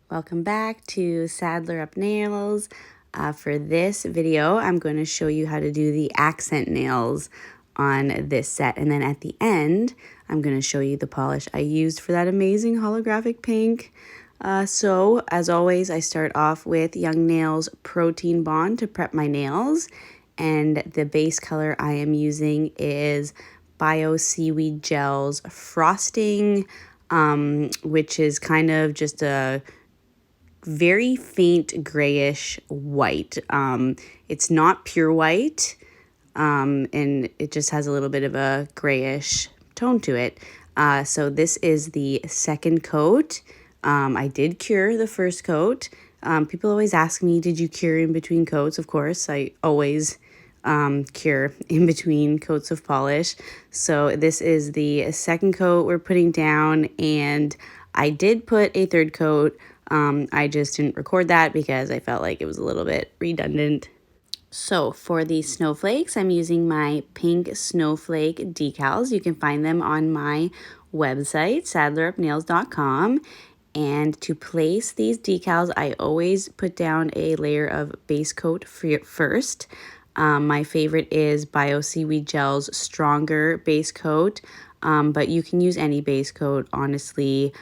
Welcome back to Saddler Up Nails. For this video, I'm going to show you how to do the accent nails on this set. And then at the end, I'm going to show you the polish I used for that amazing holographic pink. So as always, I start off with Young Nails Protein Bond to prep my nails. And the base color I am using is Bioseaweed Gel's Frosting, which is kind of just a very faint grayish white. It's not pure white, and it just has a little bit of a grayish tone to it. So this is the second coat. I did cure the first coat. People always ask me, did you cure in between coats? Of course, I always cure in between coats of polish. So this is the second coat we're putting down, and I did put a third coat. I just didn't record that because I felt like it was a little bit redundant. So for the snowflakes, I'm using my pink snowflake decals. You can find them on my website, saddlerupnails.com. And to place these decals, I always put down a layer of base coat first. My favorite is Bioseaweed Gel's Stronger Base Coat, but you can use any base coat, honestly.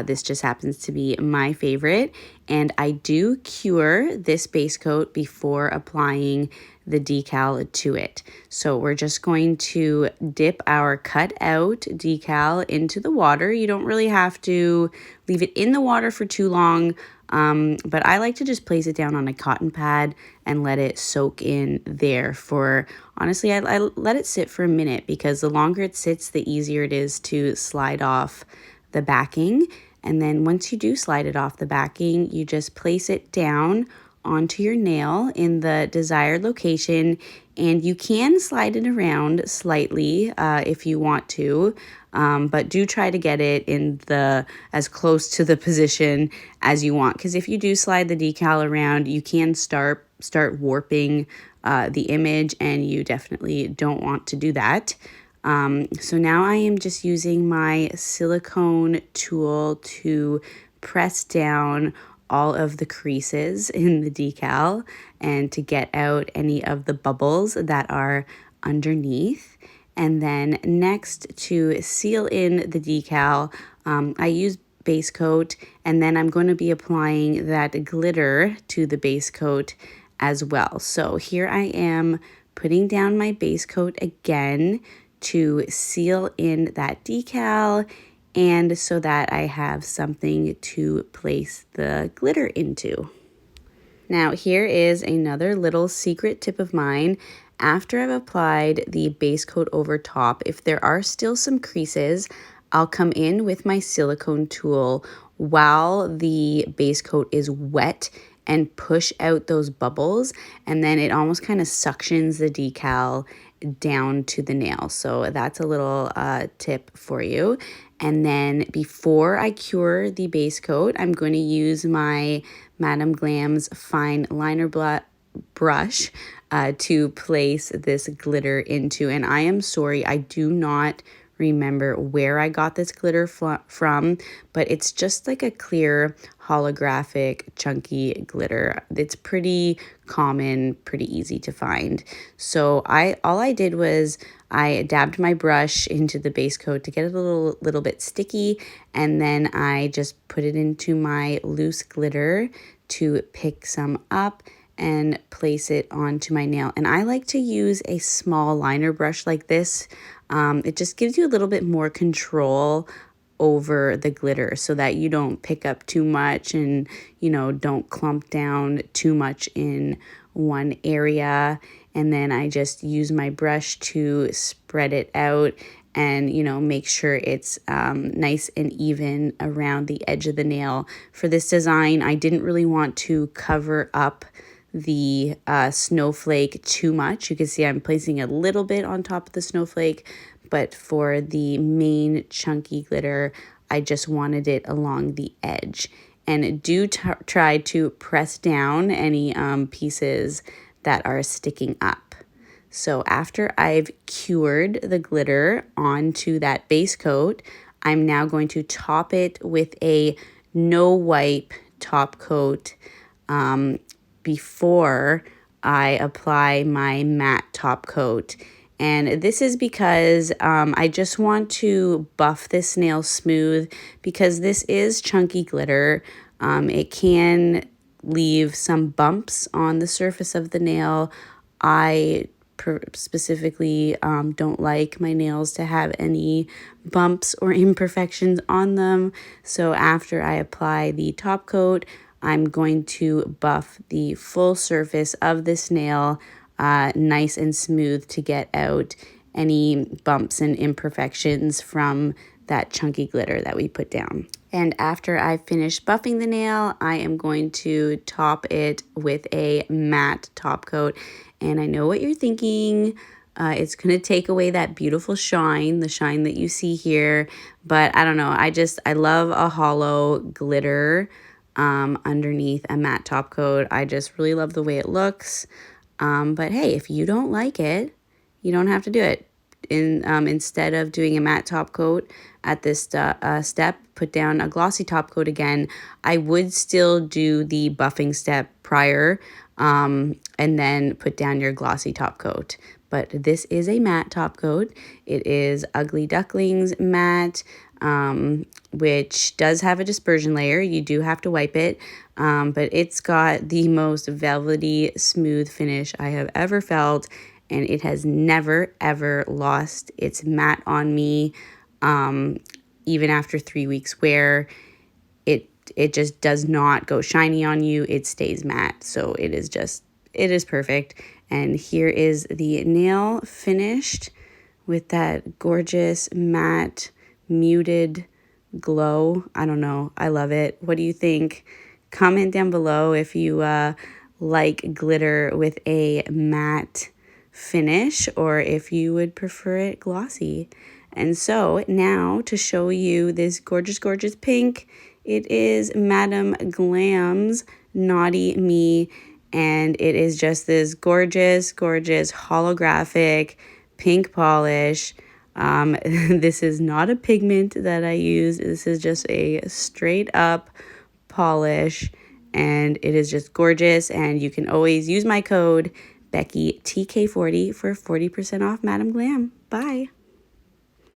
This just happens to be my favorite. And I do cure this base coat before applying the decal to it. So we're just going to dip our cut out decal into the water. You don't really have to leave it in the water for too long, but I like to just place it down on a cotton pad and let it soak in there for, honestly, I let it sit for a minute, because the longer it sits, the easier it is to slide off the backing. And then once you do slide it off the backing, you just place it down onto your nail in the desired location, and you can slide it around slightly if you want to, but do try to get it in the as close to the position as you want, because if you do slide the decal around, you can start warping the image, and you definitely don't want to do that. So now I am just using my silicone tool to press down all of the creases in the decal and to get out any of the bubbles that are underneath. And then next, to seal in the decal, I use base coat, and then I'm going to be applying that glitter to the base coat as well. So here I am putting down my base coat again to seal in that decal, and so that I have something to place the glitter into. Now here is another little secret tip of mine. After I've applied the base coat over top, if there are still some creases, I'll come in with my silicone tool while the base coat is wet and push out those bubbles, and then it almost kind of suctions the decal down to the nail. So that's a little tip for you. And then before I cure the base coat, I'm going to use my Madame Glam's fine liner brush to place this glitter into. And I am sorry, I do not remember where I got this glitter from, but it's just like a clear holographic chunky glitter. It's pretty common, pretty easy to find. So all I did was I dabbed my brush into the base coat to get it a little bit sticky, and then I just put it into my loose glitter to pick some up and place it onto my nail. And I like to use a small liner brush like this. It just gives you a little bit more control over the glitter, so that you don't pick up too much and, don't clump down too much in one area. And then I just use my brush to spread it out and, make sure it's nice and even around the edge of the nail. For this design, I didn't really want to cover up the snowflake too much. You can see I'm placing a little bit on top of the snowflake, but for the main chunky glitter, I just wanted it along the edge. And do try to press down any pieces that are sticking up. So after I've cured the glitter onto that base coat, I'm now going to top it with a no wipe top coat before I apply my matte top coat. And this is because I just want to buff this nail smooth because this is chunky glitter. It can leave some bumps on the surface of the nail. I specifically don't like my nails to have any bumps or imperfections on them. So after I apply the top coat, I'm going to buff the full surface of this nail nice and smooth to get out any bumps and imperfections from that chunky glitter that we put down. And after I finish buffing the nail, I am going to top it with a matte top coat. And I know what you're thinking. It's going to take away that beautiful shine, the shine that you see here. But I don't know. I love a hollow glitter underneath a matte top coat. I just really love the way it looks. But hey, if you don't like it, you don't have to do it. Instead of doing a matte top coat at this step, put down a glossy top coat again. I would still do the buffing step prior and then put down your glossy top coat. But this is a matte top coat. It is Ugly Duckling's matte, which does have a dispersion layer. You do have to wipe it, but it's got the most velvety, smooth finish I have ever felt. And it has never, ever lost its matte on me, even after 3 weeks wear. It just does not go shiny on you. It stays matte. So it is perfect. And here is the nail finished with that gorgeous matte muted glow. I don't know. I love it. What do you think? Comment down below if you like glitter with a matte finish or if you would prefer it glossy. And so now to show you this gorgeous, gorgeous pink, it is Madame Glam's Naughty Me, and it is just this gorgeous, gorgeous holographic pink polish. This is not a pigment that I use. This is just a straight up polish, and it is just gorgeous. And you can always use my code BeckyTK40 for 40% off Madame Glam. Bye.